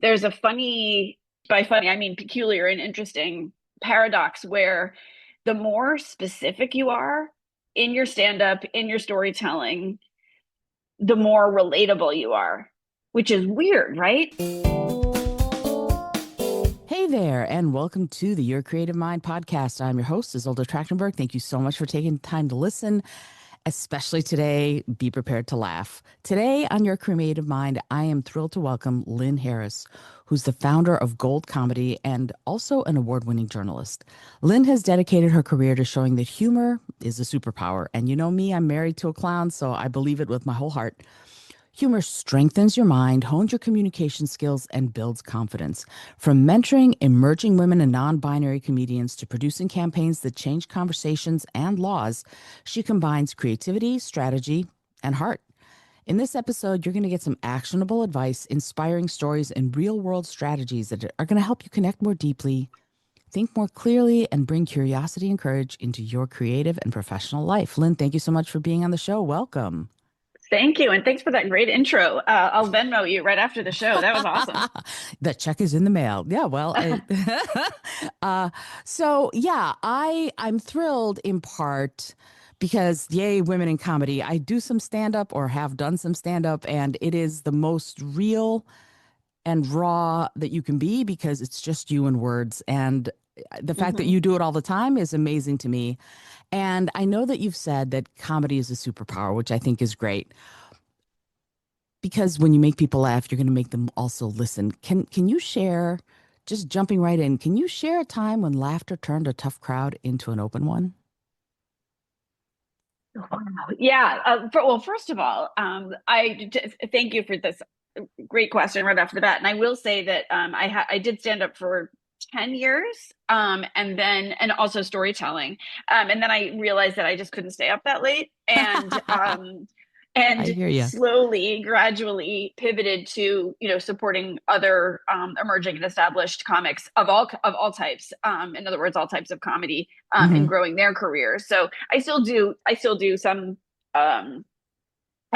there's a funny, by funny, I mean peculiar and interesting paradox where the more specific you are in your stand-up, in your storytelling, the more relatable you are, which is weird, right? Hey there, and welcome to the Your Creative Mind podcast. I'm your host, Isolde Trachtenberg. Thank you so much for taking time to listen, especially today. Be prepared to laugh. Today on Your Creative Mind, I am thrilled to welcome Lynn Harris, who's the founder of Gold Comedy and also an award-winning journalist. Lynn has dedicated her career to showing that humor is a superpower. And you know me, I'm married to a clown, so I believe it with my whole heart. Humor strengthens your mind, hones your communication skills, and builds confidence. From mentoring emerging women and non binary comedians to producing campaigns that change conversations and laws, she combines creativity, strategy, and heart. In this episode, you're going to get some actionable advice, inspiring stories, and real world strategies that are going to help you connect more deeply, think more clearly, and bring curiosity and courage into your creative and professional life. Lynn, thank you so much for being on the show. Welcome. Thank you. And thanks for that great intro. I'll Venmo you right after the show. That was awesome. The check is in the mail. Yeah, well, uh, so yeah, I'm thrilled in part because yay, women in comedy. I do some stand up or have done some stand up, and it is the most real and raw that you can be because it's just you and words. And the fact that Mhm. you do it all the time is amazing to me. And I know that you've said that comedy is a superpower, which I think is great because when you make people laugh, you're going to make them also listen. Can you share, just jumping right in, can you share a time when laughter turned a tough crowd into an open one? Wow. Yeah. Well, first of all, thank you for this great question right off the bat. And I will say that I did stand up for 10 years, and also storytelling. And then I realized that I just couldn't stay up that late. I And hear you. slowly, gradually pivoted to, supporting other emerging and established comics of all types. In other words, all types of comedy, and Hmm. growing their careers. So I still do some um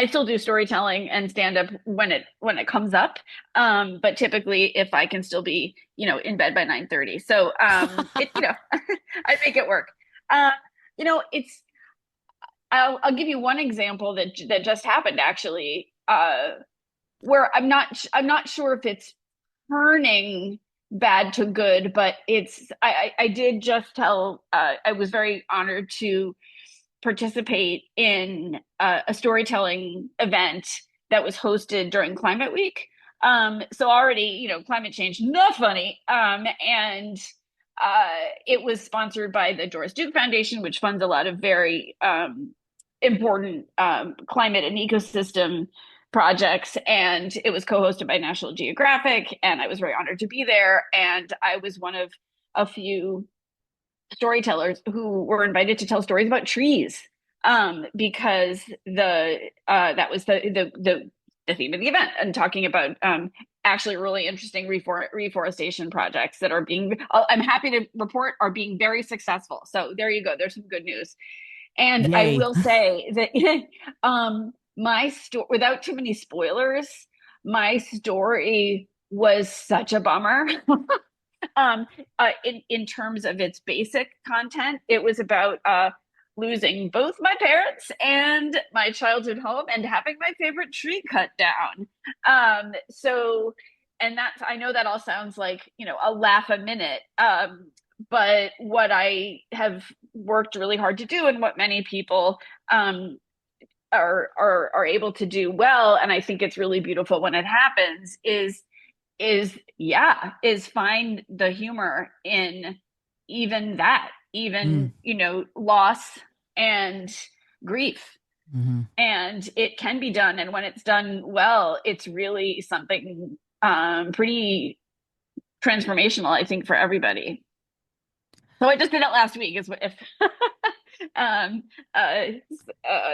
I still do storytelling and stand up when it comes up. But typically if I can still be, in bed by 9:30. So I make it work. Uh, it's I'll give you one example that just happened actually, where I'm not sure if it's turning bad to good, but I did just tell I was very honored to participate in a storytelling event that was hosted during Climate Week. So already, climate change, not funny. And it was sponsored by the Doris Duke Foundation, which funds a lot of very important climate and ecosystem projects. And it was co-hosted by National Geographic. And I was very honored to be there. And I was one of a few storytellers who were invited to tell stories about trees, because the that was the theme of the event, and talking about actually really interesting reforestation projects that are being, I'm happy to report, are being very successful. So there you go, there's some good news. And I Yay. will say that my story, without too many spoilers, my story was such a bummer. In terms of its basic content, it was about losing both my parents and my childhood home and having my favorite tree cut down. So, and that's, I know that all sounds like, a laugh a minute. But what I have worked really hard to do, and what many people are able to do well, and I think it's really beautiful when it happens, is find the humor in even that, Mm, even, loss and grief. hmm. And it can be done, and when it's done well, it's really something pretty transformational, I think, for everybody. So I just did it last week, is what if um uh, uh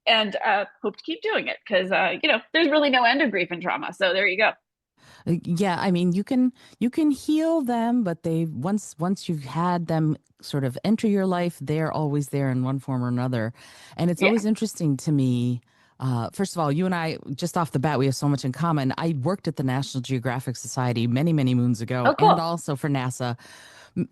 and hope to keep doing it, because there's really no end of grief and trauma. So there you go. Yeah, I mean, you can heal them, but they once you've had them sort of enter your life, they're always there in one form or another. And it's Yeah. always interesting to me. First of all, you and I, just off the bat, we have so much in common. I worked at the National Geographic Society many, many moons ago, Oh, and cool. also for NASA,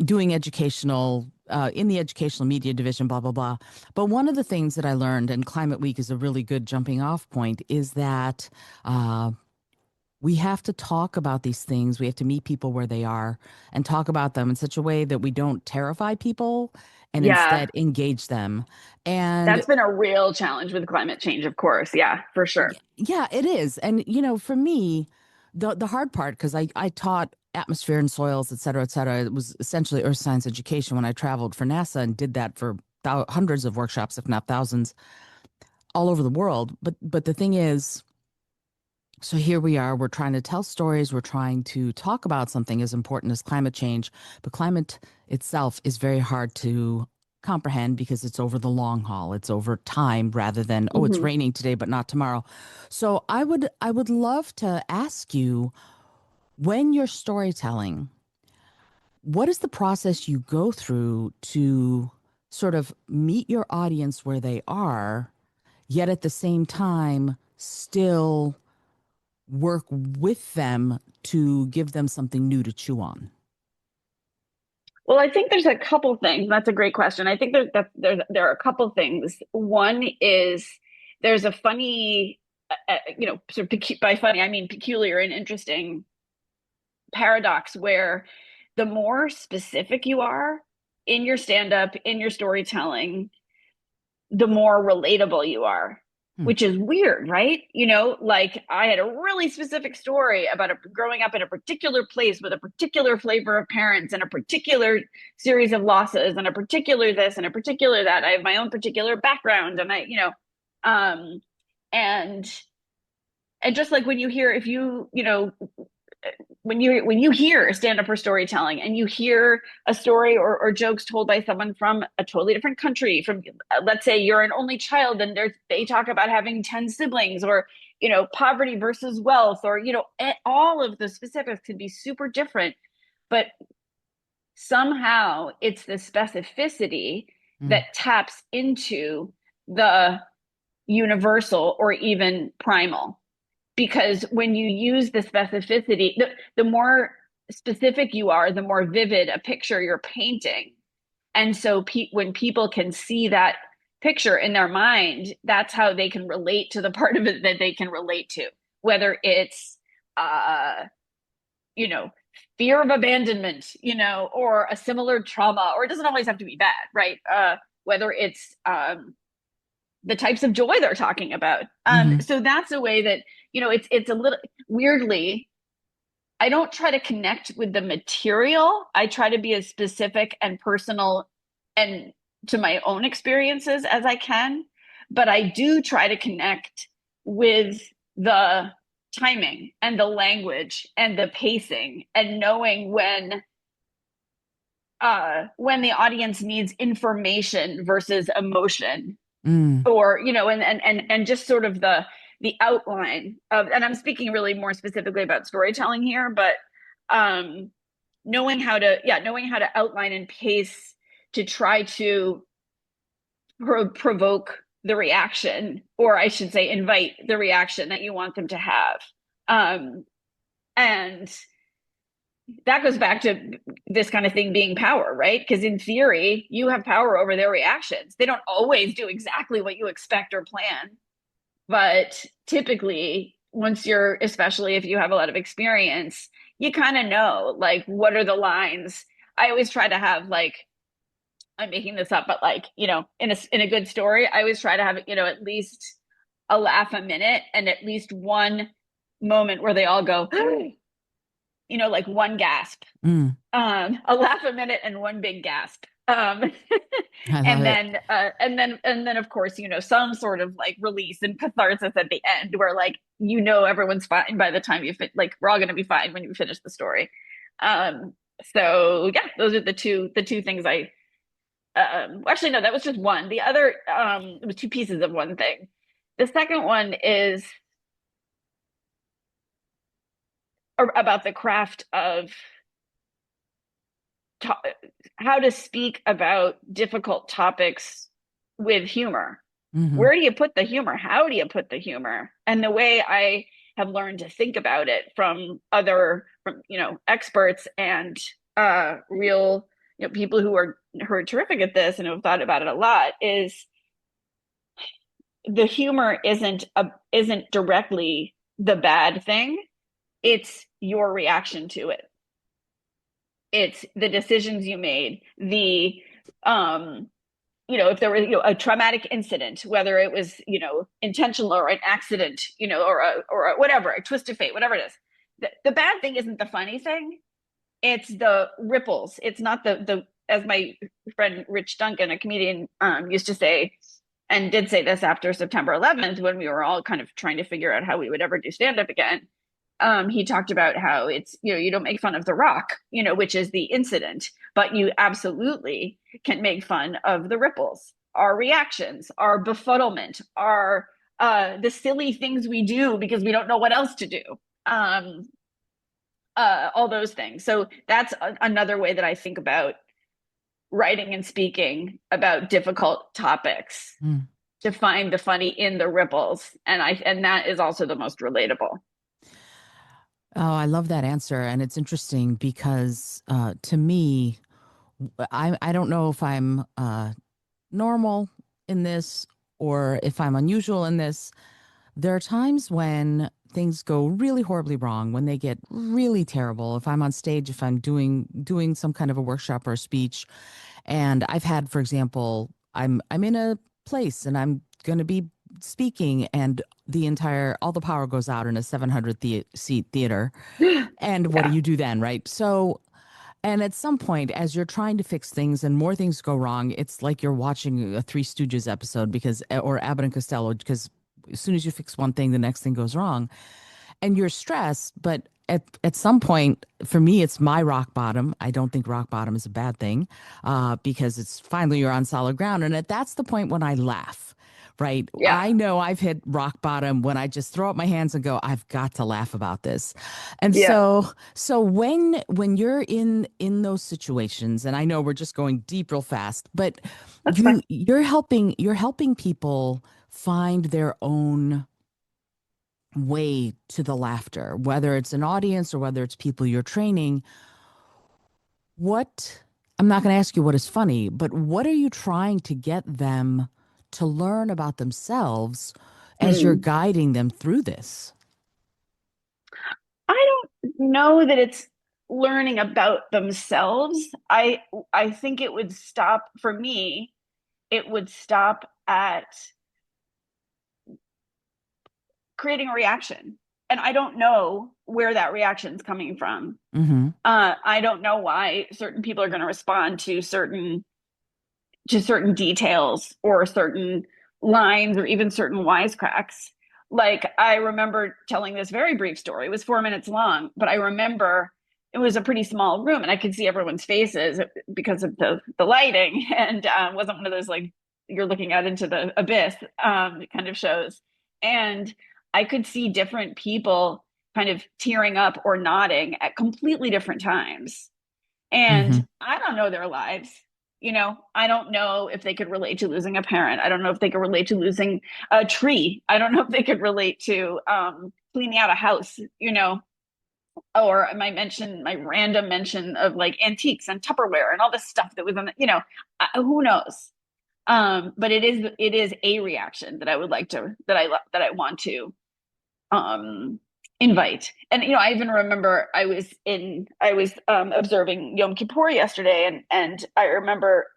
doing educational, in the educational media division, blah, blah, blah. But one of the things that I learned, and Climate Week is a really good jumping off point, is that we have to talk about these things. We have to meet people where they are and talk about them in such a way that we don't terrify people and Yeah, instead engage them. And that's been a real challenge with climate change, of course. Yeah, for sure. yeah, it is. And for me, the hard part, because I taught atmosphere and soils, et cetera. It was essentially earth science education when I traveled for NASA and did that for hundreds of workshops, if not thousands, all over the world. But the thing is, so here we are, we're trying to tell stories, we're trying to talk about something as important as climate change, but climate itself is very hard to comprehend because it's over the long haul. It's over time rather than, oh, it's Hmm. raining today but not tomorrow. So I would love to ask you, when you're storytelling, what is the process you go through to sort of meet your audience where they are, yet at the same time still work with them to give them something new to chew on? Well, I think there's a couple things. That's a great question. I think there are a couple things. One is there's a funny, sort of by funny I mean peculiar and interesting paradox where the more specific you are in your stand up, in your storytelling, the more relatable you are, Hmm. which is weird, right? Like I had a really specific story about growing up in a particular place with a particular flavor of parents and a particular series of losses and a particular this and a particular that. I have my own particular background and um, and and just like when you hear, if when you hear stand up or storytelling and you hear a story or jokes told by someone from a totally different country, from let's say you're an only child and they talk about having 10 siblings, or poverty versus wealth, or all of the specifics can be super different, but somehow it's the specificity Mm. that taps into the universal or even primal, because when you use the specificity, the more specific you are, the more vivid a picture you're painting. And so when people can see that picture in their mind, that's how they can relate to the part of it that they can relate to, whether it's, uh, you know, fear of abandonment, or a similar trauma, or it doesn't always have to be bad, right? Whether it's the types of joy they're talking about. Hmm. So that's a way that, it's a little weirdly, I don't try to connect with the material. I try to be as specific and personal and to my own experiences as I can. But I do try to connect with the timing and the language and the pacing and knowing when the audience needs information versus emotion, Mm. or and just sort of the outline of, and I'm speaking really more specifically about storytelling here, but um knowing how to outline and pace to try to provoke the reaction, or I should say invite the reaction that you want them to have. Um and that goes back to this kind of thing being power, right? Because in theory you have power over their reactions. They don't always do exactly what you expect or plan, but typically, once especially if you have a lot of experience, you kind of know, like, what are the lines. I always try to have, like, I'm making this up, but like, in a good story, I always try to have, at least a laugh a minute and at least one moment where they all go, like one gasp, Mm. a laugh a minute and one big gasp. I love And it. then of course, some sort of like release and catharsis at the end where, like, everyone's fine by the time like we're all going to be fine when you finish the story. Um so yeah, those are the two things I actually, no, that was just one. The other, it was two pieces of one thing. The second one is about the craft of to- how to speak about difficult topics with humor. Hmm. Where do you put the humor? How do you put the humor? And the way I have learned to think about it from other, from, experts and real, people who are terrific at this and who have thought about it a lot, is the humor isn't directly the bad thing. It's your reaction to it. It's the decisions you made, the if there was, a traumatic incident, whether it was, intentional or an accident, or whatever, a twist of fate, whatever it is. The bad thing isn't the funny thing. It's the ripples. It's not the as my friend Rich Duncan, a comedian, used to say, and did say this after September 11th, when we were all kind of trying to figure out how we would ever do stand up again. He talked about how it's, you don't make fun of The Rock, which is the incident, but you absolutely can make fun of the ripples, our reactions, our befuddlement, our the silly things we do because we don't know what else to do. Um, all those things. So that's another way that I think about writing and speaking about difficult topics, Mm. to find the funny in the ripples, and that is also the most relatable. Oh, I love that answer. And it's interesting because to me, I don't know if I'm normal in this or if I'm unusual in this. There are times when things go really horribly wrong, when they get really terrible. If I'm on stage, if I'm doing some kind of a workshop or a speech, and I've had, for example, I'm in a place and I'm going to be speaking, and all the power goes out in a 700 seat theater. And what do Yeah. you do then, right? So, and at some point, as you're trying to fix things and more things go wrong, it's like you're watching a Three Stooges episode, or Abbott and Costello, because as soon as you fix one thing, the next thing goes wrong, and you're stressed. But at some point, for me, it's my rock bottom. I don't think rock bottom is a bad thing, because it's finally you're on solid ground, and that's the point when I laugh. Right. Yeah. I know I've hit rock bottom when I just throw up my hands and go, I've got to laugh about this. And Yeah. so when you're in those situations, and I know we're just going deep real fast, but That's fine. you're helping people find their own way to the laughter, whether it's an audience or whether it's people you're training. What I'm not going to ask you what is funny, but what are you trying to get them to learn about themselves as you're Mm. guiding them through this? I don't know that it's learning about themselves. I think it would stop for me. It would stop at creating a reaction, and I don't know where that reaction is coming from. Mm-hmm. I don't know why certain people are going to respond to certain details or certain lines or even certain wisecracks. Like, I remember telling this very brief story. It was 4 minutes long, but I remember it was a pretty small room and I could see everyone's faces because of the lighting, and it wasn't one of those like you're looking out into the abyss kind of shows. And I could see different people kind of tearing up or nodding at completely different times, Mm-hmm. and I don't know their lives. I don't know if they could relate to losing a parent. I don't know if they could relate to losing a tree. I don't know if they could relate to cleaning out a house, or my random mention of like antiques and Tupperware and all this stuff that was on who knows? But it is a reaction that I would like to, that I want to um invite. And I even remember I was observing Yom Kippur yesterday, and I remember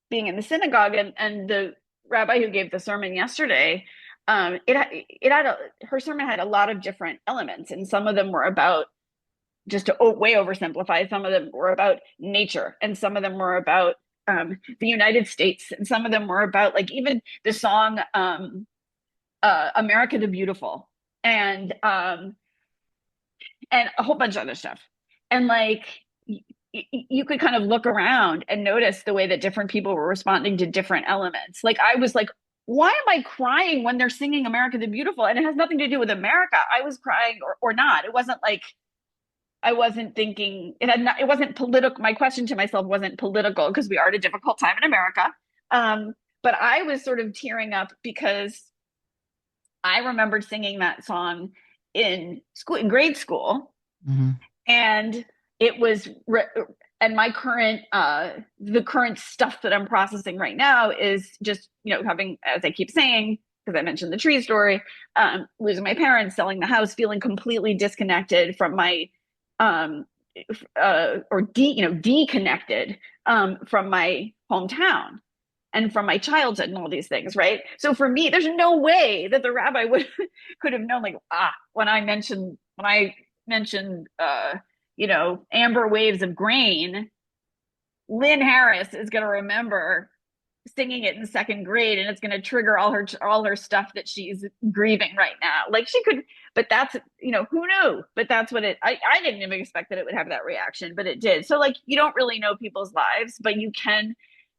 being in the synagogue, and the rabbi who gave the sermon yesterday, it had her sermon had a lot of different elements, and some of them were about, just to way oversimplify, some of them were about nature, and some of them were about the United States, and some of them were about, like, even the song America the Beautiful, and a whole bunch of other stuff. And like, you could kind of look around and notice the way that different people were responding to different elements. Like, I was like, why am I crying when they're singing America the Beautiful? And it has nothing to do with America. I was crying, or not. It wasn't like I wasn't thinking, it wasn't political. My question to myself wasn't political because we are at a difficult time in America. but I was sort of tearing up because I remembered singing that song in school, in grade school, Hmm. and it was and my current the current stuff that I'm processing right now is just, having, as I keep saying, because I mentioned the tree story, losing my parents, selling the house, feeling completely disconnected from my um deconnected from my hometown and from my childhood and all these things, right? So for me, there's no way that the rabbi would could have known, like, when I mentioned amber waves of grain, Lynn Harris is going to remember singing it in second grade, and it's going to trigger all her stuff that she's grieving right now. Like, she could, but that's, who knew? But that's what I didn't even expect that it would have that reaction, but it did. So, like, you don't really know people's lives, but you can,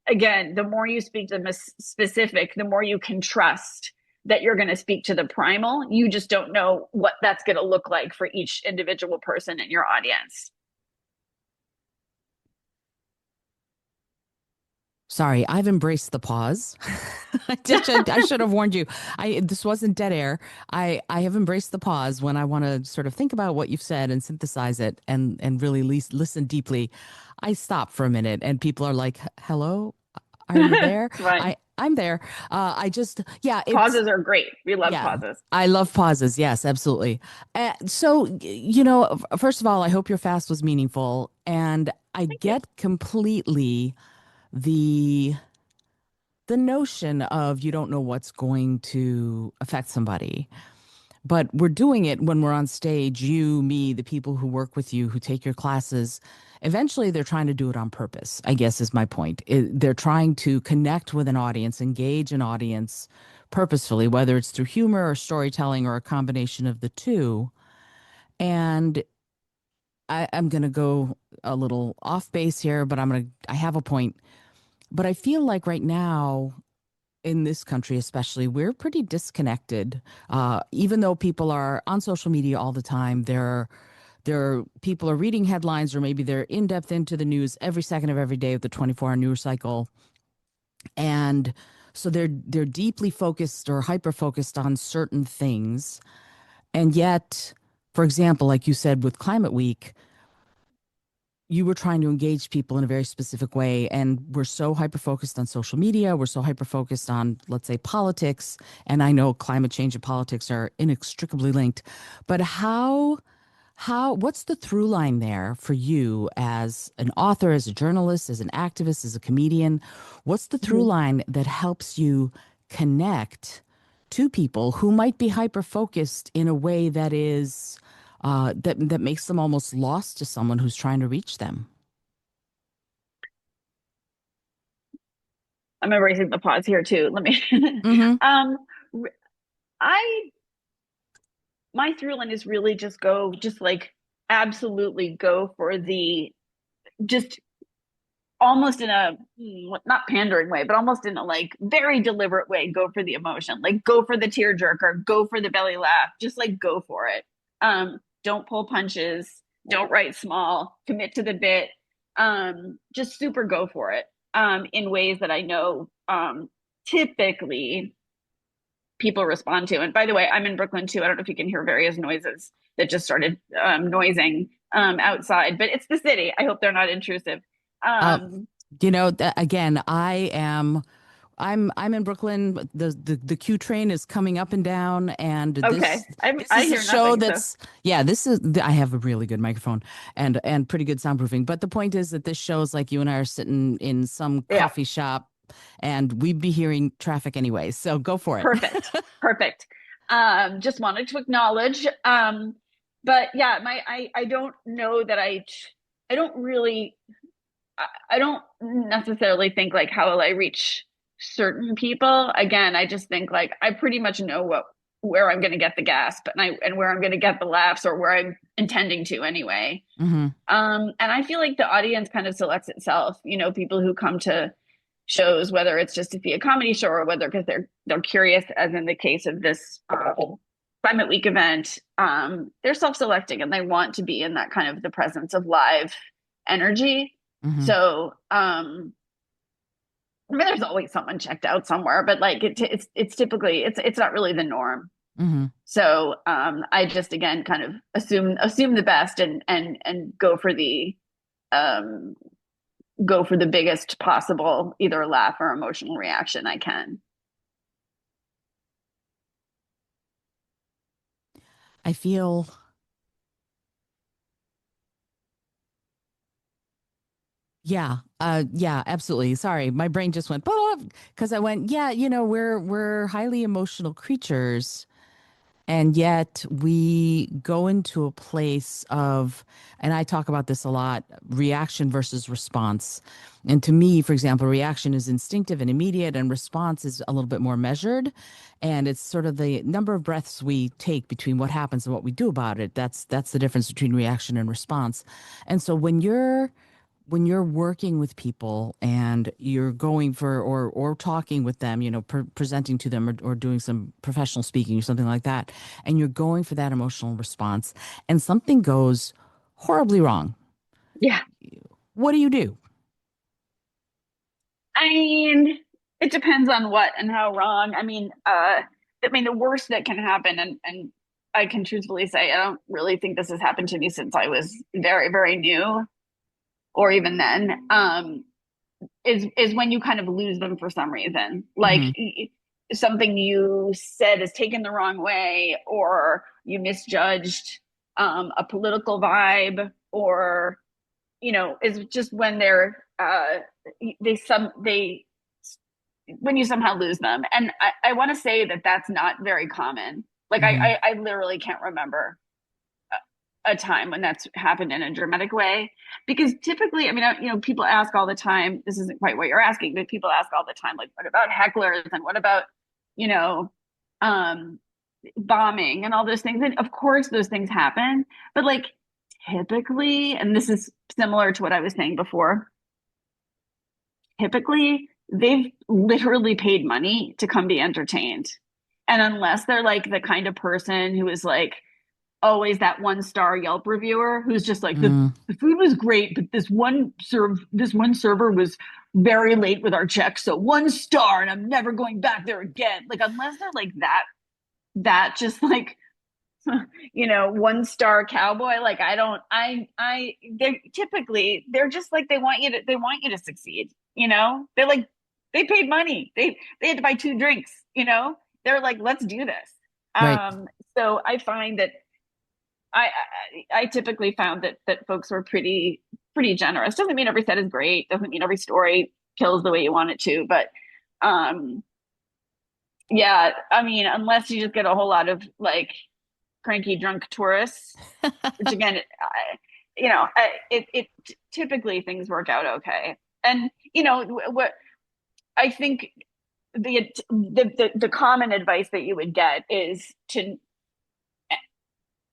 again, the more you speak to them specific, the more you can trust that you're going to speak to the primal. You just don't know what that's going to look like for each individual person in your audience. Sorry, I've embraced the pause. I should have warned you. This wasn't dead air. I have embraced the pause when I want to sort of think about what you've said and synthesize it and really listen deeply. I stop for a minute and people are like, "Hello, are you there?" It's fine. I'm there. I just yeah, it's Pauses are great. We love yeah. pauses. I love pauses. Yes, absolutely. So, first of all, I hope your fast was meaningful, and I Thank you. get completely the the notion of you don't know what's going to affect somebody. But we're doing it when we're on stage, you, me, the people who work with you, who take your classes. Eventually, they're trying to do it on purpose, I guess is my point. They're trying to connect with an audience, engage an audience purposefully, whether it's through humor or storytelling or a combination of the two. And I'm going to go a little off base here, but I have a point. But I feel like right now, in this country especially, we're pretty disconnected. Even though people are on social media all the time, people are reading headlines, or maybe they're in depth into the news every second of every day of the 24-hour news cycle, and so they're deeply focused or hyper focused on certain things. And yet, for example, like you said with Climate Week, you were trying to engage people in a very specific way, and we're so hyper focused on social media, we're so hyper focused on, let's say, politics, and I know climate change and politics are inextricably linked. But what's the through line there for you as an author, as a journalist, as an activist, as a comedian? What's the through Mhm. line that helps you connect to people who might be hyper focused in a way that is that makes them almost lost to someone who's trying to reach them? I'm embracing the pause here too. Let me. Mm-hmm. um, I My through line is really just like, absolutely go for the, just almost in a, not pandering way, but almost in a, like, very deliberate way. Go for the emotion, like go for the tear jerker, go for the belly laugh, just like go for it. Don't pull punches, don't write small, commit to the bit. Just super go for it. In ways that I know typically people respond to. And by the way, I'm in Brooklyn too. I don't know if you can hear various noises that just started noising outside, but it's the city. I hope they're not intrusive. Uh, Um, again, I'm in Brooklyn. The Q train is coming up and down, and okay, this I is a hear show nothing. So that's yeah. I have a really good microphone and pretty good soundproofing. But the point is that this show is like you and I are sitting in some yeah, coffee shop, and we'd be hearing traffic anyway. So go for it. perfect, perfect. Just wanted to acknowledge. But yeah, I don't know that I don't really I don't necessarily think, like, how will I reach certain people. Again, I just think, like, I pretty much know where I'm going to get the gasp, and where I'm going to get the laughs, or where I'm intending to anyway. Hmm. And I feel like the audience kind of selects itself. People who come to shows, whether it's just to see a comedy show, or whether because they're curious, as in the case of this Climate Week event, they're self-selecting and they want to be in that kind of the presence of live energy. Hmm. So I mean, there's always someone checked out somewhere, but like it's typically it's not really the norm. Hmm. So I just again kind of assume the best and um, go for the biggest possible either laugh or emotional reaction I can. I feel, yeah, yeah, absolutely. Sorry, my brain just went because I went, yeah, we're highly emotional creatures. And yet we go into a place of, and I talk about this a lot, reaction versus response. And to me, for example, reaction is instinctive and immediate, and response is a little bit more measured. And it's sort of the number of breaths we take between what happens and what we do about it. That's the difference between reaction and response. And so when you're working with people and you're going for or talking with them, presenting to them or doing some professional speaking or something like that, and you're going for that emotional response and something goes horribly wrong, Yeah. what do you do? I mean, it depends on what and how wrong. I mean, the worst that can happen, and I can truthfully say, I don't really think this has happened to me since I was very, very new, or even then. Is when you kind of lose them for some reason, like Hmm. something you said is taken the wrong way, or you misjudged a political vibe, or is just when they when you somehow lose them. And I want to say that that's not very common. Like Hmm. I literally can't remember a time when that's happened in a dramatic way, because typically, I mean, people ask all the time, this isn't quite what you're asking, but people ask all the time, like, what about hecklers and what about, you know, um, bombing and all those things. And of course those things happen, but like typically, and this is similar to what I was saying before, typically they've literally paid money to come be entertained. And unless they're like the kind of person who is like always that one star Yelp reviewer who's just like Mm. the food was great, but this one server was very late with our check, so one star, and I'm never going back there again. Like unless they're like that just like one star cowboy, like I don't they're just like they want you to succeed. They're like they paid money, they had to buy two drinks. They're like, let's do this. Right. So I find that I, I typically found that folks were pretty generous. Doesn't mean every set is great, doesn't mean every story kills the way you want it to, but um yeah, I mean, unless you just get a whole lot of like cranky drunk tourists, which again, it typically things work out okay. And what I think the common advice that you would get is to,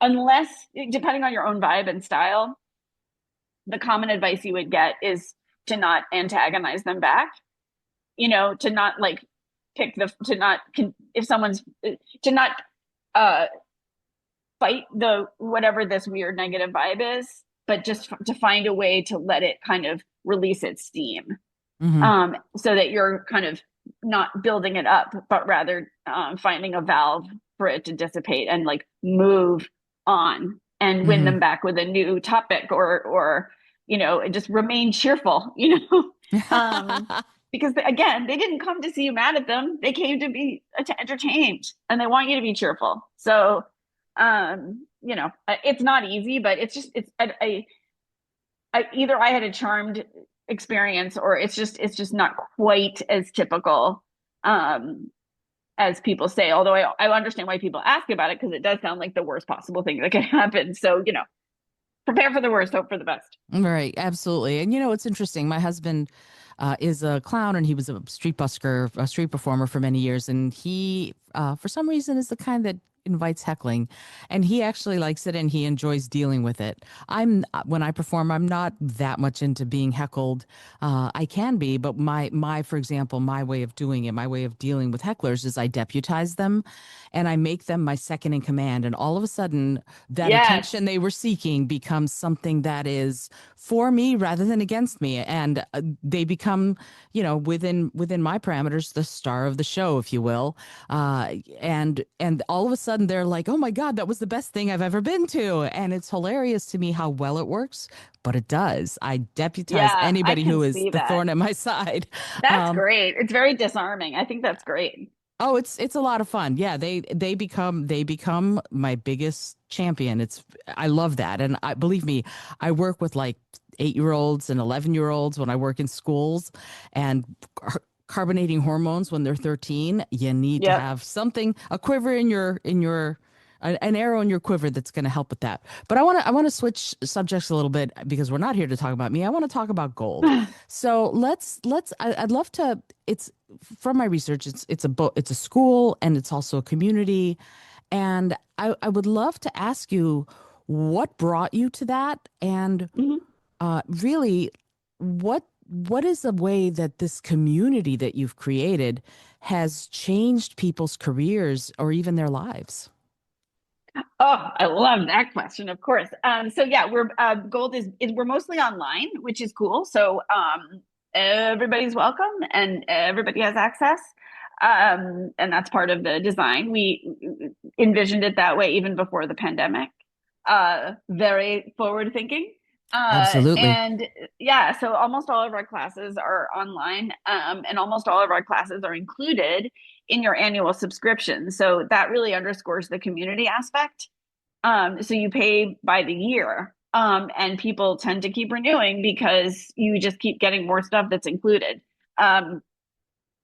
unless depending on your own vibe and style, the common advice you would get is to not antagonize them back. To not like pick the to not if someone's to not uh fight the whatever this weird negative vibe is, but just to find a way to let it kind of release its steam, Hmm. so that you're kind of not building it up, but rather finding a valve for it to dissipate and like move on and win Hmm. them back with a new topic, or just remain cheerful. um, because again, they didn't come to see you mad at them; they came to be entertained, and they want you to be cheerful. So it's not easy, but it's just either I had a charmed experience, or it's just not quite as typical as people say. Although I understand why people ask about it, because it does sound like the worst possible thing that could happen. So prepare for the worst, hope for the best. Right, absolutely. And it's interesting. My husband is a clown, and he was a street busker, a street performer for many years. And he, for some reason, is the kind that invites heckling, and he actually likes it and he enjoys dealing with it. When I perform, I'm not that much into being heckled. I can be, but for example, my way of doing it, my way of dealing with hecklers is I deputize them and I make them my second in command. And all of a sudden, that Yes. attention they were seeking becomes something that is for me rather than against me. And they become, within my parameters, the star of the show, if you will. And all of a sudden they're like, oh my God, that was the best thing I've ever been to. And it's hilarious to me how well it works, but it does. I deputize Yeah, I anybody can who is see the that. thorn in my side. That's Um, great. It's very disarming. I think that's great. Oh, it's a lot of fun. Yeah, they become my biggest champion. I love that. And I believe me, I work with like 8-year-olds and 11-year-olds when I work in schools, and carbonating hormones when they're 13, you need to Yep. have something, a quiver in your an arrow in your quiver that's going to help with that. But I want to switch subjects a little bit because we're not here to talk about me. I want to talk about gold. So I'd love to. It's from my research. It's a school and it's also a community, and I would love to ask you what brought you to that, and Mhm. really what is the way that this community that you've created has changed people's careers or even their lives? Oh, I love that question, of course. So yeah, we're Gold is we're mostly online, which is cool. So everybody's welcome and everybody has access. And that's part of the design. We envisioned it that way even before the pandemic. Very forward thinking. Absolutely. And yeah, so almost all of our classes are online, and almost all of our classes are included in your annual subscription. So that really underscores the community aspect. So you pay by the year. And people tend to keep renewing because you just keep getting more stuff that's included. Um,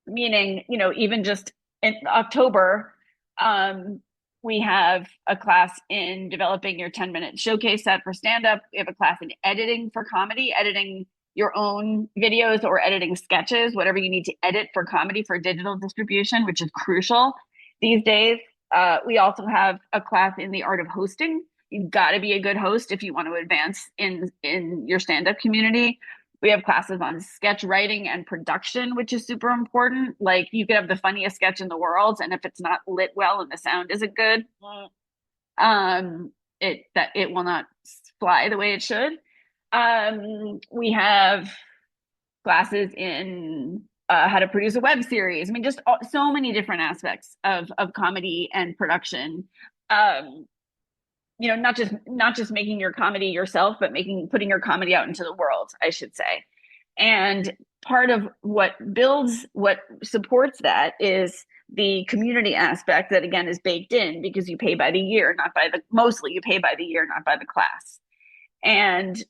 Meaning, even just in October, um, we have a class in developing your 10-minute showcase set for stand up. We have a class in editing for comedy, editing your own videos or editing sketches, whatever you need to edit for comedy for digital distribution, which is crucial these days. We also have a class in the art of hosting. You've got to be a good host if you want to advance in your stand up community. We have classes on sketch writing and production, which is super important. Like you could have the funniest sketch in the world, and if it's not lit well and the sound isn't good, it will not fly the way it should. We have classes in how to produce a web series. I mean, just so many different aspects of comedy and production. Um, not just making your comedy yourself, but putting your comedy out into the world, I should say. And part of what supports that is the community aspect that again is baked in because you pay by the year, not by the mostly you pay by the year, not by the class. And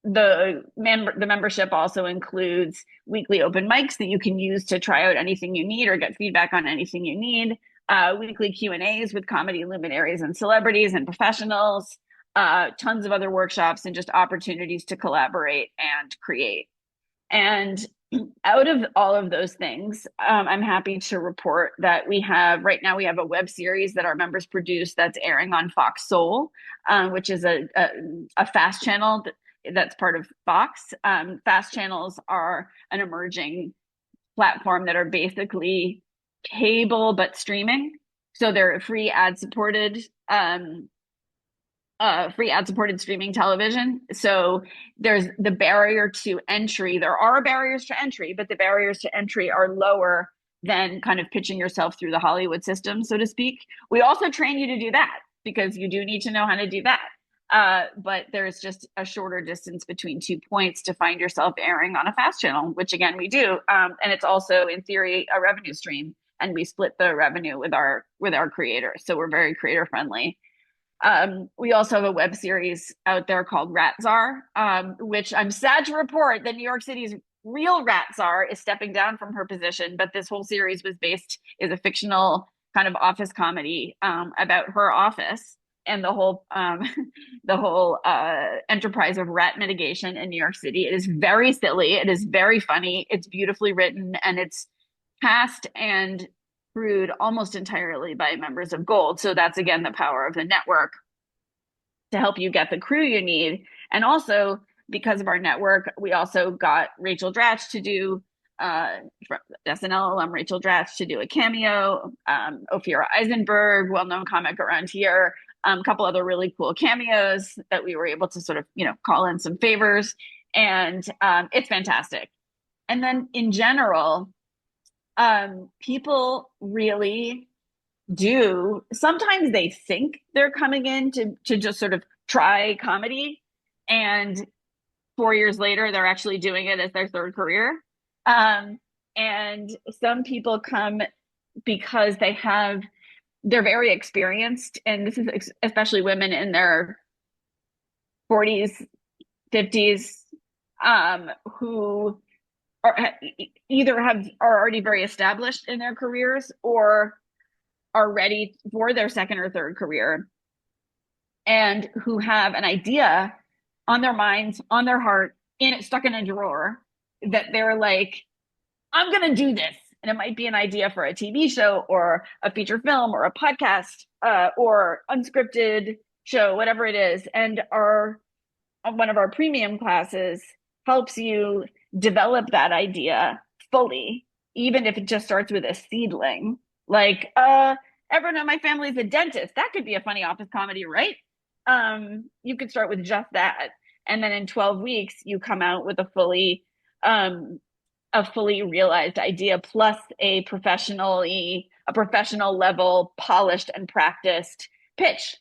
the membership also includes weekly open mics that you can use to try out anything you need or get feedback on anything you need. Weekly Q&As with comedy luminaries and celebrities and professionals. Tons of other workshops and just opportunities to collaborate and create. And out of all of those things, I'm happy to report that right now we have a web series that our members produce that's airing on Fox Soul, which is a fast channel that's part of Fox. Fast channels are an emerging platform that are basically cable but streaming. So they're free ad supported streaming television. So there's the barrier to entry. There are barriers to entry, but the barriers to entry are lower than kind of pitching yourself through the Hollywood system, so to speak. We also train you to do that because you do need to know how to do that. But there's just a shorter distance between 2 points to find yourself airing on a fast channel, which again we do, and it's also in theory a revenue stream, and we split the revenue with our creators, so we're very creator friendly. We also have a web series out there called Rat Czar, which I'm sad to report that New York City's real Rat Czar is stepping down from her position. But this whole series is a fictional kind of office comedy about her office and the whole enterprise of rat mitigation in New York City. It is very silly. It is very funny. It's beautifully written, and it's cast and crewed almost entirely by members of Gold. So that's again the power of the network to help you get the crew you need. And also, because of our network, we also got Rachel Dratch to do from SNL alum Rachel Dratch to do a cameo. Ophira Eisenberg, well-known comic around here. A couple other really cool cameos that we were able to sort of, call in some favors, and it's fantastic. And then in general, people really do sometimes they think they're coming in to just sort of try comedy, and 4 years later they're actually doing it as their third career. And some people come because they're very experienced, and this is especially women in their 40s, 50s, who are either are already very established in their careers or are ready for their second or third career, and who have an idea on their minds, on their heart, stuck in a drawer, that they're like, I'm going to do this. And it might be an idea for a TV show or a feature film or a podcast, or unscripted show, whatever it is. And one of our premium classes helps you develop that idea fully, even if it just starts with a seedling. Like, everyone in my family is a dentist. That could be a funny office comedy, right? You could start with just that. And then in 12 weeks, you come out with a fully realized idea, plus a professional level polished and practiced pitch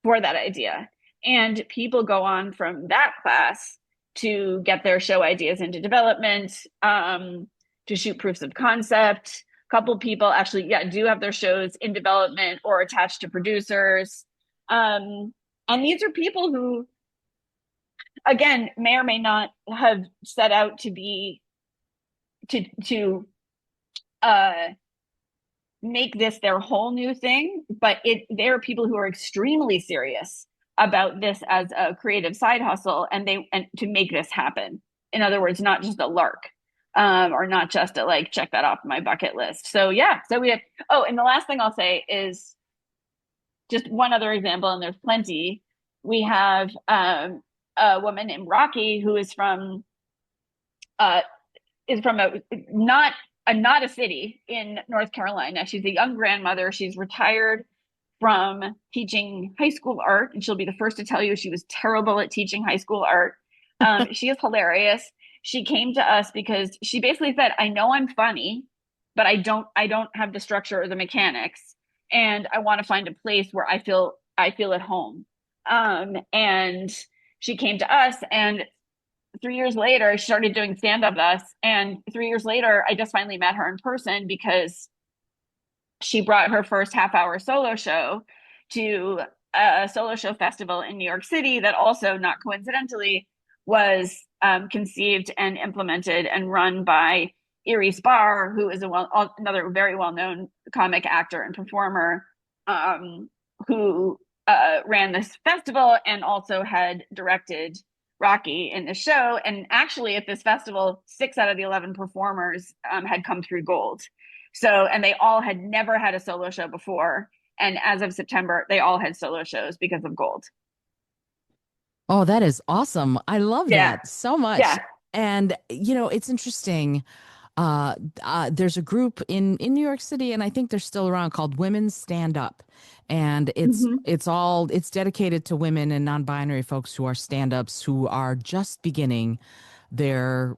for that idea. And people go on from that class to get their show ideas into development, to shoot proofs of concept. A couple people actually, do have their shows in development or attached to producers. And these are people who, again, may or may not have set out to make this their whole new thing, but there are people who are extremely serious about this as a creative side hustle, and to make this happen. In other words, not just a lark, or not just a like check that off my bucket list. So yeah, so we have. Oh, and the last thing I'll say is just one other example, and there's plenty. We have a woman named Rocky who uh, is from not a city in North Carolina. She's a young grandmother. She's retired from teaching high school art, and she'll be the first to tell you she was terrible at teaching high school art. She is hilarious. She came to us because she basically said, I know I'm funny, but I don't have the structure or the mechanics, and I want to find a place where I feel at home. And she came to us, and 3 years later, she started doing stand up with us. And 3 years later, I just finally met her in person because she brought her first half-hour solo show to a solo show festival in New York City that also, not coincidentally, was conceived and implemented and run by Erie Spar, who is another very well-known comic, actor, and performer, who ran this festival and also had directed Rocky in the show. And actually, at this festival, 6 out of the 11 performers had come through Gold. So, and they all had never had a solo show before. And as of September, they all had solo shows because of Gold. Oh, that is awesome. I love Yeah. that so much. Yeah. And, it's interesting. There's a group in New York City, and I think they're still around, called Women Stand Up. And Mm-hmm. it's dedicated to women and non-binary folks who are stand-ups, who are just beginning their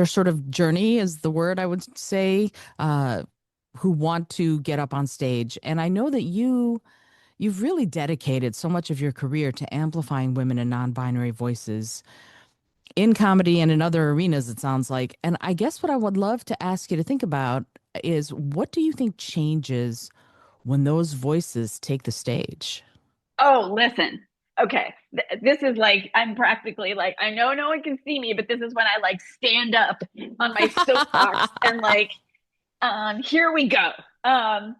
sort of journey, is the word I would say, who want to get up on stage. And I know that you've really dedicated so much of your career to amplifying women and non-binary voices in comedy and in other arenas, it sounds like. And I guess what I would love to ask you to think about is, what do you think changes when those voices take the stage? Oh, listen. Okay. This is like, I'm practically like, I know no one can see me, but this is when I like stand up on my soapbox and like, here we go. I,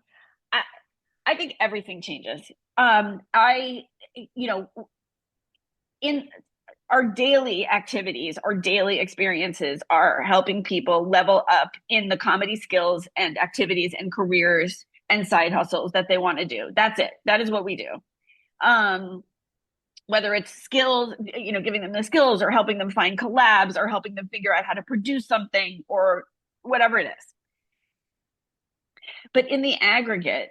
I think everything changes. I, you know, in our daily activities, our daily experiences are helping people level up in the comedy skills and activities and careers and side hustles that they want to do. That's it. That is what we do. Um, whether it's skills, giving them the skills or helping them find collabs or helping them figure out how to produce something or whatever it is. But in the aggregate,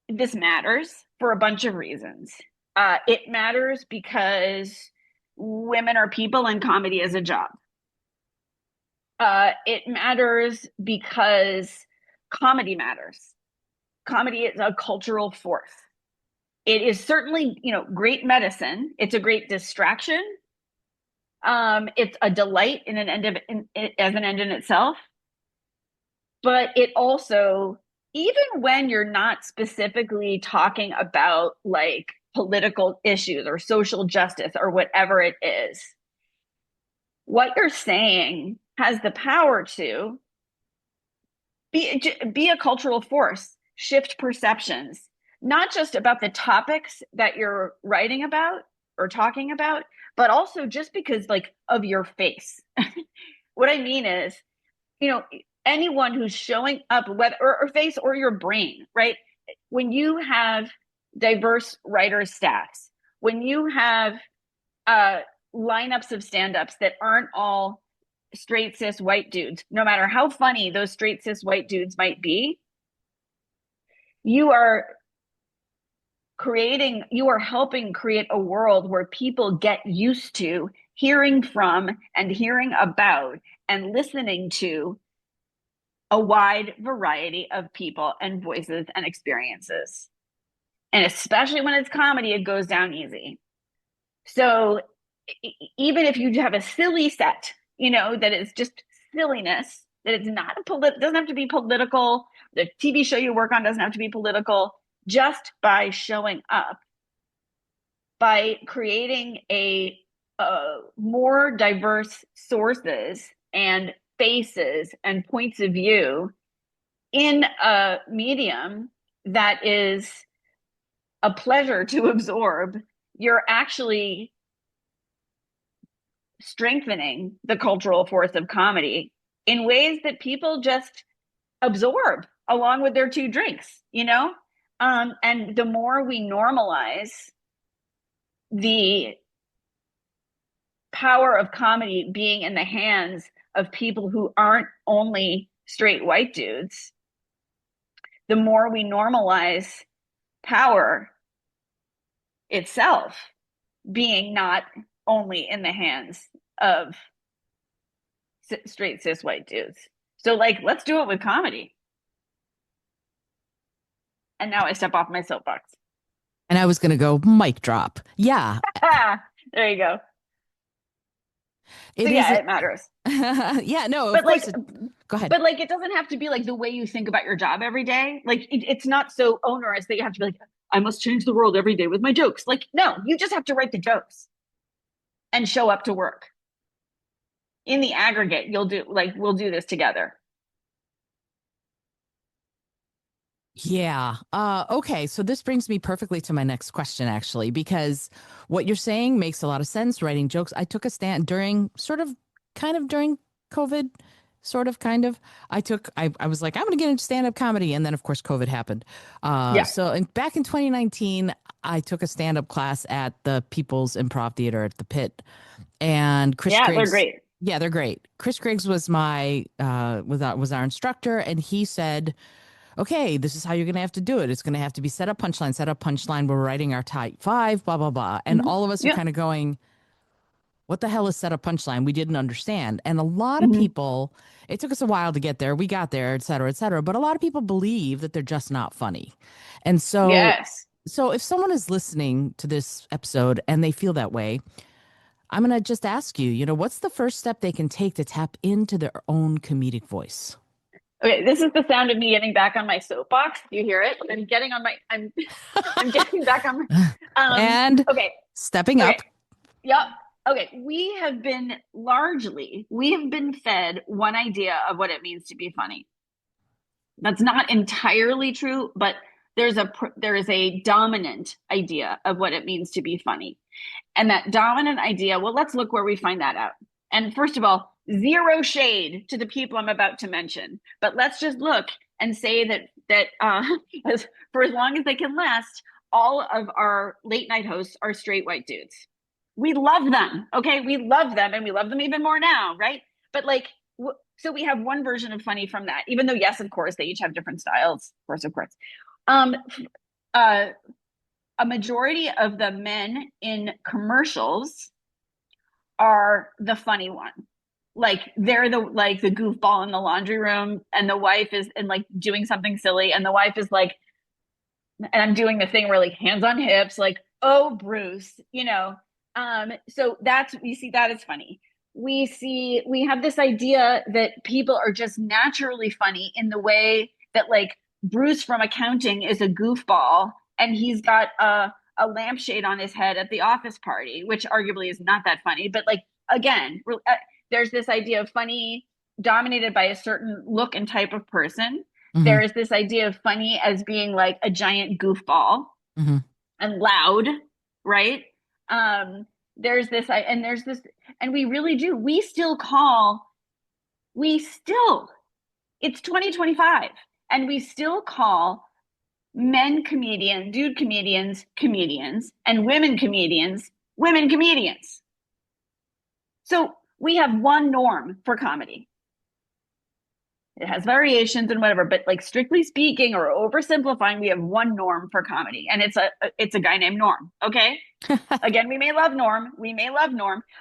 this matters for a bunch of reasons. It matters because women are people and comedy is a job. It matters because comedy matters. Comedy is a cultural force. It is certainly, great medicine. It's a great distraction. It's a delight as an end in itself. But it also, even when you're not specifically talking about like political issues or social justice or whatever it is, what you're saying has the power to be a cultural force, shift perceptions, not just about the topics that you're writing about or talking about, but also just because like of your face. What I mean is, anyone who's showing up, whether or face or your brain, right? When you have diverse writers staffs, when you have lineups of stand-ups that aren't all straight cis white dudes, no matter how funny those straight cis white dudes might be, you are helping create a world where people get used to hearing from and hearing about and listening to a wide variety of people and voices and experiences. And especially when it's comedy, it goes down easy. So even if you have a silly set, that is just silliness, that it's not doesn't have to be political. The TV show you work on doesn't have to be political. Just by showing up, by creating a more diverse sources and faces and points of view in a medium that is a pleasure to absorb, you're actually strengthening the cultural force of comedy in ways that people just absorb along with their two drinks, and the more we normalize the power of comedy being in the hands of people who aren't only straight white dudes, the more we normalize power itself being not only in the hands of straight cis white dudes. So like, let's do it with comedy. And now I step off my soapbox. And I was going to go mic drop. Yeah, there you go. it So is. yeah, it matters. Yeah, no, of But course. like, Go ahead. but like, it doesn't have to be like the way you think about your job every day. Like, it's not so onerous that you have to be like, I must change the world every day with my jokes. Like, no, you just have to write the jokes and show up to work. In the aggregate, we'll do this together. Yeah. Okay. So this brings me perfectly to my next question, actually, because what you're saying makes a lot of sense. Writing jokes. I took a stand during kind of during COVID, sort of, kind of. I was like, I'm going to get into stand-up comedy. And then, of course, COVID happened. Yeah. Back in 2019, I took a stand-up class at the People's Improv Theater at the Pit. And Chris Yeah, they're Griggs, great. yeah, they're great. Chris Griggs was was our instructor. And he said, okay, this is how you're going to have to do it. It's going to have to be set up, punchline, set up, punchline. We're writing our type five, blah, blah, blah. And Mm-hmm. all of us are Yeah. kind of going, what the hell is set up, punchline? We didn't understand. And a lot of Mm-hmm. people, it took us a while to get there. We got there, et cetera, et cetera. But a lot of people believe that they're just not funny. And Yes. so if someone is listening to this episode and they feel that way, I'm going to just ask you, what's the first step they can take to tap into their own comedic voice? Okay, this is the sound of me getting back on my soapbox. Do you hear it? I'm getting back on my And okay. stepping Okay. up. Yep. Okay. We have been fed one idea of what it means to be funny. That's not entirely true, but there is a dominant idea of what it means to be funny. And that dominant idea, well, let's look where we find that out. And first of all, zero shade to the people I'm about to mention, but let's just look and say that as, for as long as they can last, all of our late night hosts are straight white dudes. We love them, okay? We love them, and we love them even more now, right? But like, so we have one version of funny from that, even though yes, of course, they each have different styles, of course. Um, uh, a majority of the men in commercials are the funny one. Like they're the goofball in the laundry room, and the wife is and like doing something silly, and the wife is like, and I'm doing the thing where like hands on hips, like, oh Bruce, you know. So that's we see that as funny. We have this idea that people are just naturally funny in the way that like Bruce from accounting is a goofball and he's got a lampshade on his head at the office party, which arguably is not that funny. But like again, there's this idea of funny dominated by a certain look and type of person. Mm-hmm. There is this idea of funny as being like a giant goofball Mm-hmm. and loud, right? Um, there's this, and there's this, and we really do. We still, it's 2025, and we still call dude comedians, comedians, and women comedians. So we have one norm for comedy. It has variations and whatever, but like strictly speaking or oversimplifying, we have one norm for comedy, and it's a guy named Norm. Okay. Again, we may love Norm,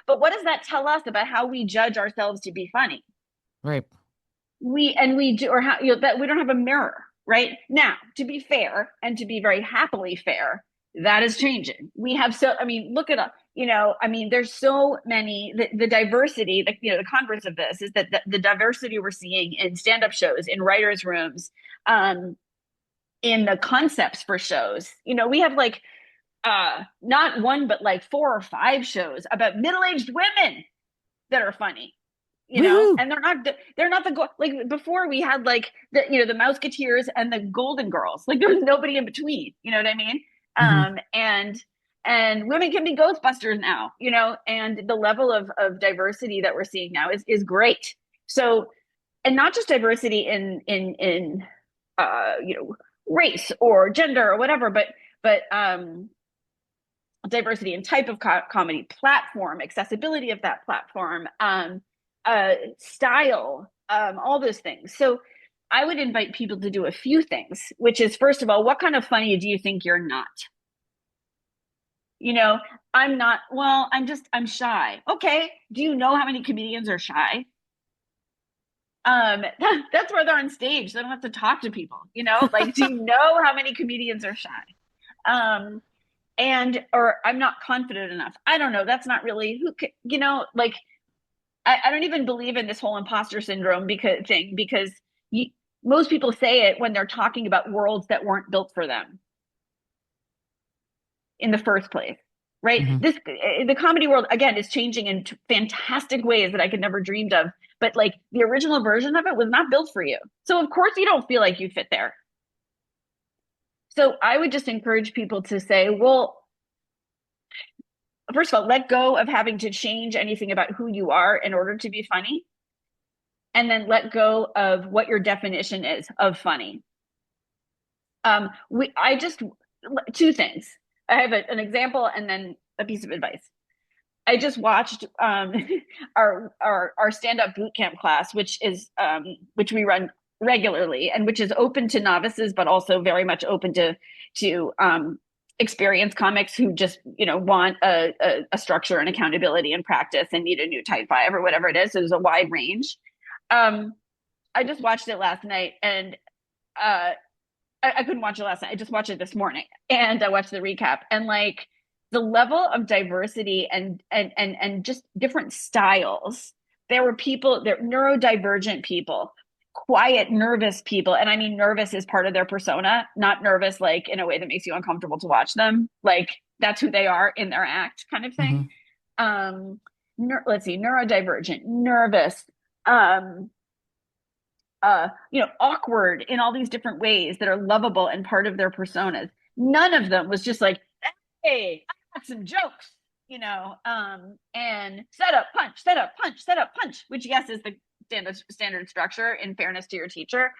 but what does that tell us about how we judge ourselves to be funny? Right. We do, or how, that we don't have a mirror, right? Now, to be fair and to be very happily fair, that is changing. We have I mean, look at there's so many, the diversity, the converse of this is that the diversity we're seeing in stand-up shows, in writers' rooms, in the concepts for shows. We have like not one, but like 4 or 5 shows about middle-aged women that are funny. Woohoo. And they're not like before we had like the Mouseketeers and the Golden Girls. Like there was nobody in between. You know what I mean? Mm-hmm. And women can be Ghostbusters now. And the level of diversity that we're seeing now is great. So, and not just diversity in race or gender or whatever, but diversity in type of comedy, platform, accessibility of that platform, style, all those things. So I would invite people to do a few things, which is, first of all, what kind of funny do you think you're not? I'm not, well, I'm shy. Okay. Do you know how many comedians are shy? That's where they're on stage. They don't have to talk to people, like, do you know how many comedians are shy? Or I'm not confident enough. I don't know. That's not really like, I don't even believe in this whole imposter syndrome because most people say it when they're talking about worlds that weren't built for them in the first place, right? Mm-hmm. The comedy world again is changing in fantastic ways that I could never dreamed of. But like the original version of it was not built for you, so of course you don't feel like you fit there. So I would just encourage people to say, well, first of all, let go of having to change anything about who you are in order to be funny. And then let go of what your definition is of funny. I just, 2 things. I have an example and then a piece of advice. I just watched our stand-up boot camp class, which we run regularly and which is open to novices, but also very much open to experienced comics who just want a structure and accountability and practice and need a new type 5 or whatever it is. So there's a wide range. I just watched it last night, and I couldn't watch it last night. I just watched it this morning, and I watched the recap, and like the level of diversity and just different styles. There were neurodivergent people, quiet, nervous people. And I mean, nervous is part of their persona, not nervous like in a way that makes you uncomfortable to watch them. Like that's who they are in their act kind of Mm-hmm. thing. Let's see, neurodivergent, nervous, um, awkward in all these different ways that are lovable and part of their personas. None of them was just like, hey, I got some jokes, and set up, punch, set up, punch, set up, punch, which yes is the standard structure in fairness to your teacher.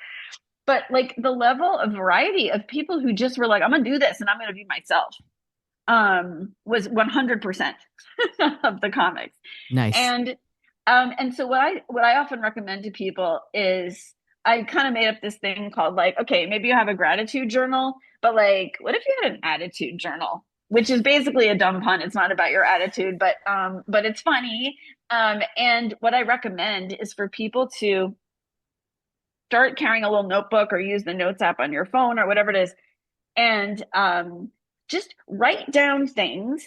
But like the level of variety of people who just were like, I'm gonna do this and I'm gonna be myself, was 100% of the comics. Nice. And so what I often recommend to people is I kind of made up this thing called like, okay, maybe you have a gratitude journal, but like, what if you had an attitude journal? Which is basically a dumb pun. It's not about your attitude, but it's funny. And what I recommend is for people to start carrying a little notebook or use the notes app on your phone or whatever it is, and just write down things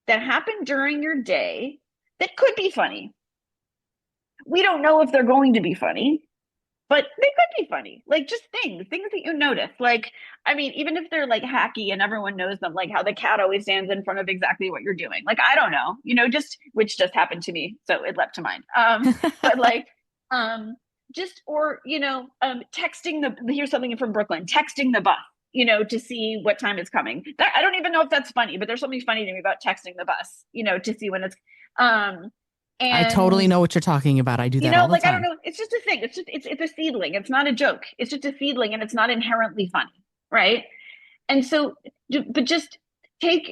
that happen during your day that could be funny. We don't know if they're going to be funny, but they could be funny. Like just things that you notice. Like, I mean, even if they're like hacky and everyone knows them, like how the cat always stands in front of exactly what you're doing. Like, I don't know, just which just happened to me. So it leapt to mind. But like, um, just, or, texting here's something from Brooklyn, texting the bus, to see what time it's coming. That, I don't even know if that's funny, but there's something funny to me about texting the bus, to see when it's, um, I totally and know what you're talking about. I do that all the like I don't time. know, it's just a thing. It's a seedling. It's not a joke. It's just a seedling, and it's not inherently funny, right? And so, but just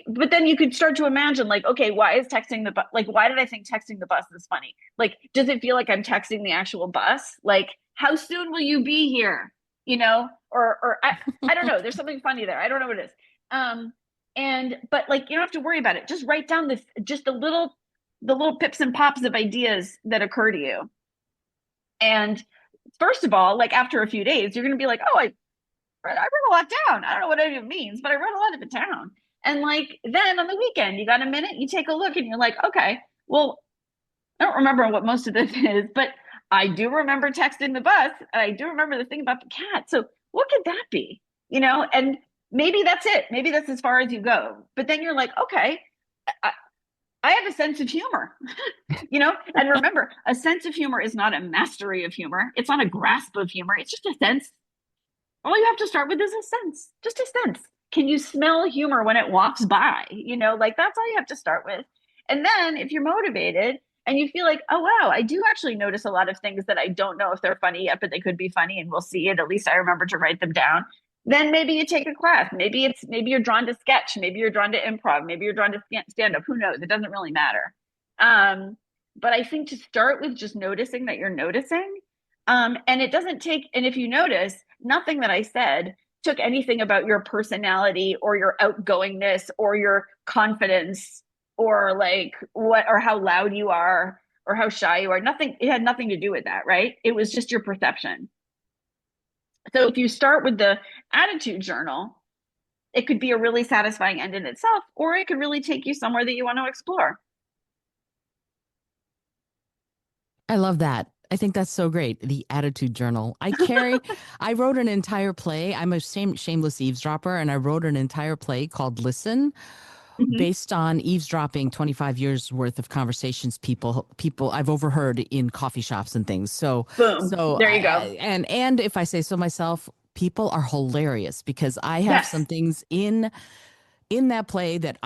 but then you could start to imagine, like, okay, why is texting the bus? Like, why did I think texting the bus is funny? Like, does it feel like I'm texting the actual bus? Like, how soon will you be here? Or I don't know. There's something funny there. I don't know what it is. Um, but like, you don't have to worry about it. Just write down just the little pips and pops of ideas that occur to you. And first of all, like after a few days, you're going to be like, oh, I wrote a lot down. I don't know what it means, but I wrote a lot of it down. And like then on the weekend, you got a minute, you take a look and you're like, okay, well, I don't remember what most of this is, but I do remember texting the bus and I do remember the thing about the cat. So what could that be? And maybe that's it. Maybe that's as far as you go. But then you're like, okay, I, I have a sense of humor, and remember, a sense of humor is not a mastery of humor. It's not a grasp of humor. It's just a sense. All you have to start with is a sense, just a sense. Can you smell humor when it walks by? Like that's all you have to start with. And then if you're motivated and you feel like, oh, wow, I do actually notice a lot of things that I don't know if they're funny yet, but they could be funny and we'll see it. At least I remember to write them down. Then maybe you take a class. Maybe you're drawn to sketch. Maybe you're drawn to improv. Maybe you're drawn to stand up. Who knows? It doesn't really matter. But I think to start with just noticing that you're noticing, and it doesn't take, and if you notice, nothing that I said took anything about your personality or your outgoingness or your confidence or like what or how loud you are or how shy you are. Nothing, it had nothing to do with that, right? It was just your perception. So if you start with the attitude journal, it could be a really satisfying end in itself, or it could really take you somewhere that you want to explore. I love that. I think that's so great. The attitude journal. I wrote an entire play. I'm a shameless eavesdropper, and I wrote an entire play called Listen, Mm-hmm. based on eavesdropping 25 years worth of conversations people I've overheard in coffee shops and things. So Boom. so There you go. and if I say so myself, people are hilarious because I have some Yes. things in that play that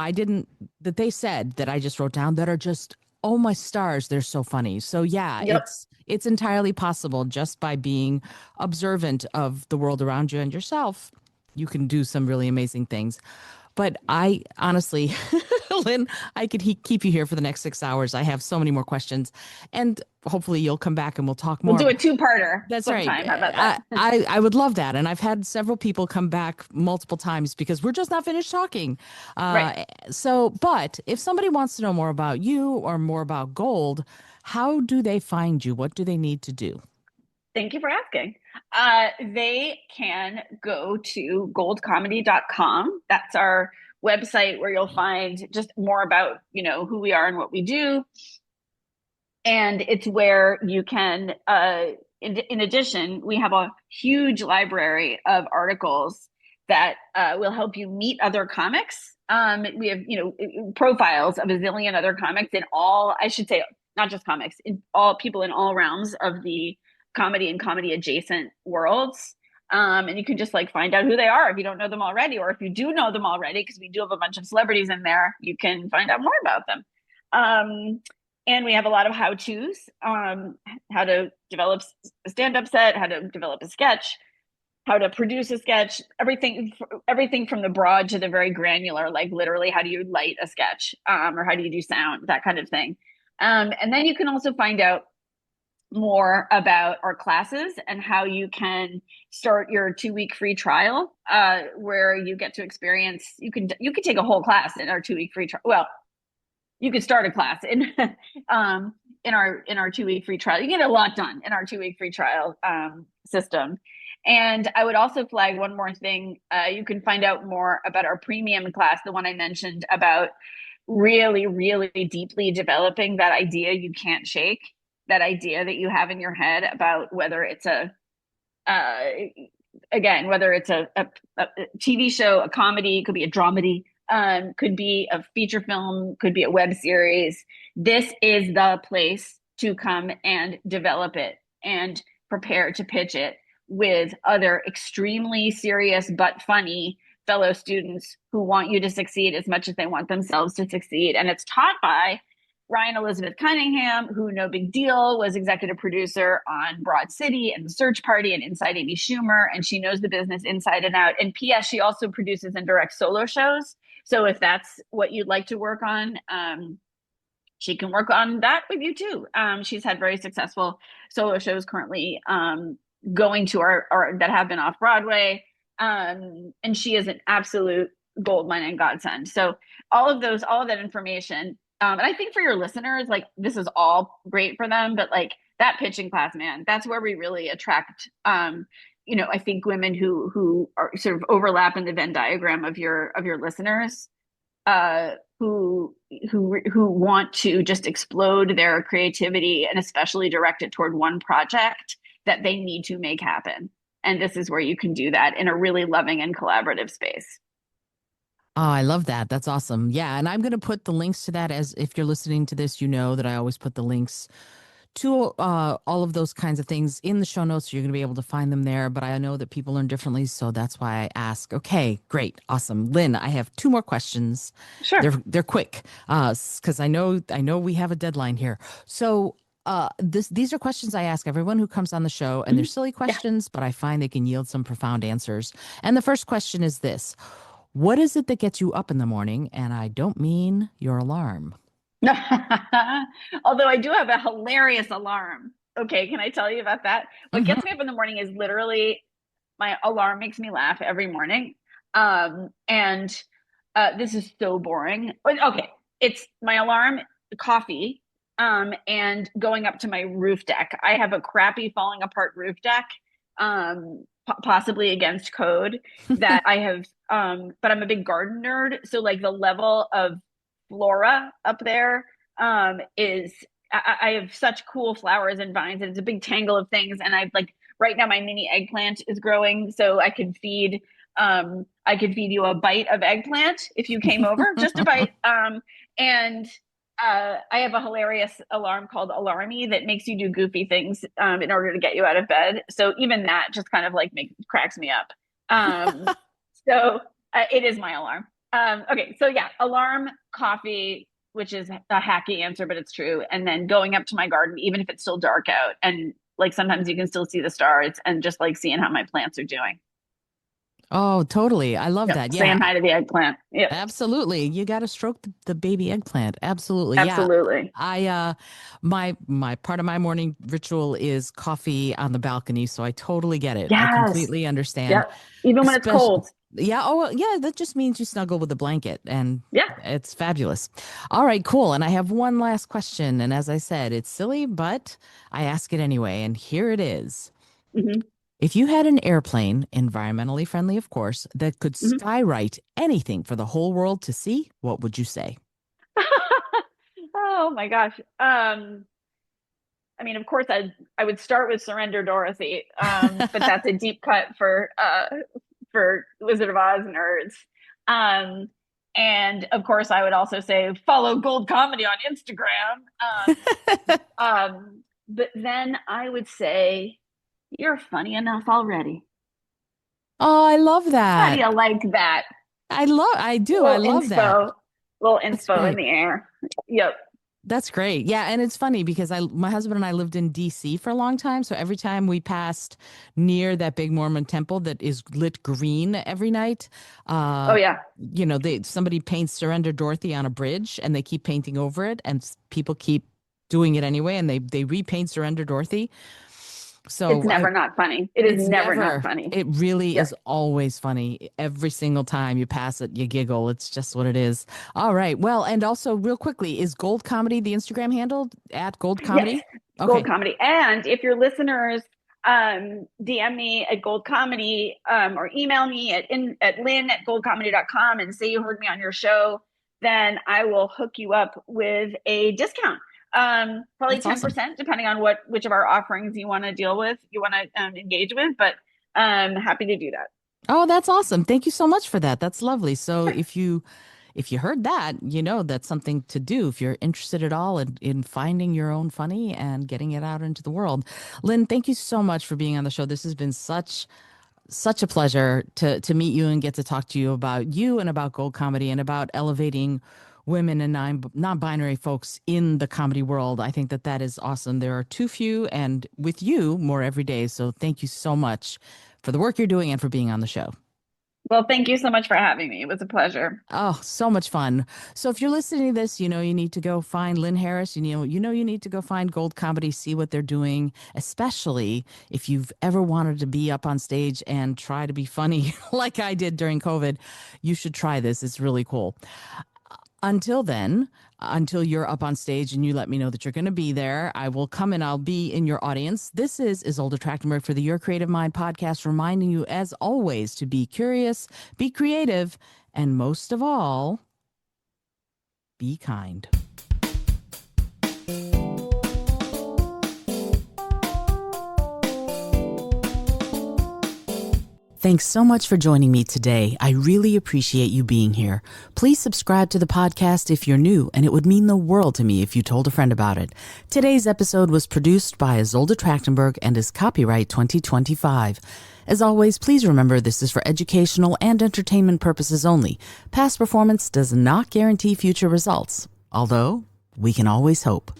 they said that I just wrote down that are just, oh my stars, they're so funny. So yeah, Yep. it's entirely possible just by being observant of the world around you and yourself. You can do some really amazing things. But I honestly, Lynn, I could keep you here for the next 6 hours. I have so many more questions, and hopefully you'll come back and we'll talk We'll more. do a two-parter That's right. sometime. How about that? I would love that. And I've had several people come back multiple times because we're just not finished talking. Right. But if somebody wants to know more about you or more about gold, how do they find you? What do they need to do? Thank you for asking. They can go to goldcomedy.com. That's our website where you'll find just more about, who we are and what we do. And it's where you can, in addition, we have a huge library of articles that will help you meet other comics. We have, profiles of a zillion other comics in all, I should say, not just comics, in all people in all realms of the comedy and comedy adjacent worlds. And you can just like find out who they are if you don't know them already, or if you do know them already, because we do have a bunch of celebrities in there, you can find out more about them. And we have a lot of how to's, how to develop a stand up set, how to develop a sketch, how to produce a sketch, everything from the broad to the very granular, like literally how do you light a sketch, or how do you do sound, that kind of thing. And then you can also find out more about our classes and how you can start your 2 week free trial, where you get to experience, you can take a whole class in our 2 week free trial. Well, you could start a class in in our 2 week free trial. You get a lot done in our 2 week free trial system. And I would also flag one more thing. You can find out more about our premium class, the one I mentioned about really, really deeply developing that idea you can't shake, that idea that you have in your head about whether it's uh, whether it's a TV show, a comedy, could be a dramedy, could be a feature film, could be a web series. This is the place to come and develop it and prepare to pitch it with other extremely serious but funny fellow students who want you to succeed as much as they want themselves to succeed. And it's taught by Ryan Elizabeth Cunningham, who, no big deal, was executive producer on Broad City and The Search Party and Inside Amy Schumer, and she knows the business inside and out. And P.S., she also produces and directs solo shows. So if that's what you'd like to work on, she can work on that with you too. She's had very successful solo shows currently going to our that have been off Broadway. And she is an absolute goldmine and godsend. So all of that information. And I think for your listeners, like this is all great for them, but like that pitching class, man, that's where we really attract, I think women who are sort of overlap in the Venn diagram of your listeners, who want to just explode their creativity and especially direct it toward one project that they need to make happen. And this is where you can do that in a really loving and collaborative space. Oh, I love that. That's awesome. Yeah. And I'm going to put the links to that, as if you're listening to this, you know that I always put the links to all of those kinds of things in the show notes. So you're going to be able to find them there. But I know that people learn differently. So that's why I ask. Okay, great. Awesome. Lynn, I have two more questions. Sure. They're quick, because I know we have a deadline here. So these are questions I ask everyone who comes on the show, and they're Mhm. silly Yeah. questions, but I find they can yield some profound answers. And the first question is this: what is it that gets you up in the morning? And I don't mean your alarm. Although I do have a hilarious alarm. Okay, can I tell you about that? What Mhm. gets me up in the morning is literally my alarm makes me laugh every morning. And this is so boring. Okay, it's my alarm, coffee, and going up to my roof deck. I have a crappy falling apart roof deck, possibly against code that I have. But I'm a big garden nerd, so like the level of flora up there is I have such cool flowers and vines, and it's a big tangle of things. And I've like right now my mini eggplant is growing, so I could feed you a bite of eggplant if you came over, just a bite. And I have a hilarious alarm called Alarmy that makes you do goofy things in order to get you out of bed. So even that just kind of like cracks me up. Um, so it is my alarm. Okay, so yeah, alarm, coffee, which is a hacky answer, but it's true. And then going up to my garden, even if it's still dark out, and like sometimes you can still see the stars, and just like seeing how my plants are doing. Oh, totally. I love Yep, that. saying Yeah, hi to the eggplant. Yep, absolutely. You got to stroke the baby eggplant. Absolutely. Yeah. absolutely. I my part of my morning ritual is coffee on the balcony, so I totally get it. I Yes. completely understand. Yep. Even when it's Especially, cold. yeah, oh well, yeah, that just means you snuggle with a blanket, and Yeah. it's fabulous. All right, cool. And I have one last question, and as I said, it's silly, but I ask it anyway, and here it is. Hmm. If you had an airplane, environmentally friendly, of course, that could Hmm. skywrite anything for the whole world to see, what would you say? Oh my gosh. I mean, of course, I would start with Surrender Dorothy, but that's a deep cut for Wizard of Oz nerds. Um, and of course, I would also say follow Gold Comedy on Instagram. But then I would say. You're funny enough already. Oh, I love How do that. you like that? I Little love that. inspo, little That's inspo in great. the air. Yep. That's great. Yeah, and it's funny because my husband and I lived in DC for a long time, so every time we passed near that big Mormon temple that is lit green every night, Oh uh yeah, somebody paints Surrender Dorothy on a bridge and they keep painting over it and people keep doing it anyway and they repaint Surrender Dorothy. it's So I never not funny. It is It's never not never, funny. it really Yep. is always funny. Every single time you pass it, you giggle. It's just what it is. All right. Well, and also, real quickly, is Gold Comedy the Instagram handle at Gold Yes, Comedy? Gold Okay. Comedy. And if your listeners DM me at Gold Comedy or email me at Lynn at goldcomedy.com and say you heard me on your show, then I will hook you up with a discount. Probably That's awesome. 10%, depending on which of our offerings you want to deal with, you want to engage with, but happy to do that. Oh, that's awesome. Thank you so much for that. That's lovely. So Sure. if you heard that, that's something to do if you're interested at all in finding your own funny and getting it out into the world. Lynn, thank you so much for being on the show. This has been such a pleasure to meet you and get to talk to you about you and about Gold Comedy and about elevating women and non-binary folks in the comedy world. I think that that is awesome. There are too few, and with you, more every day. So thank you so much for the work you're doing and for being on the show. Well, thank you so much for having me. It was a pleasure. Oh, so much fun. So if you're listening to this, you need to go find Lynn Harris. You need to go find Gold Comedy, see what they're doing, especially if you've ever wanted to be up on stage and try to be funny like I did during COVID. You should try this. It's really cool. Until then, until you're up on stage and you let me know that you're going to be there, I will come and I'll be in your audience. This is Isolde Trachtenberg for the Your Creative Mind podcast, reminding you, as always, to be curious, be creative, and most of all, be kind. Thanks so much for joining me today. I really appreciate you being here. Please subscribe to the podcast if you're new, and it would mean the world to me if you told a friend about it. Today's episode was produced by Isolde Trachtenberg and is copyright 2025. As always, please remember this is for educational and entertainment purposes only. Past performance does not guarantee future results, although we can always hope.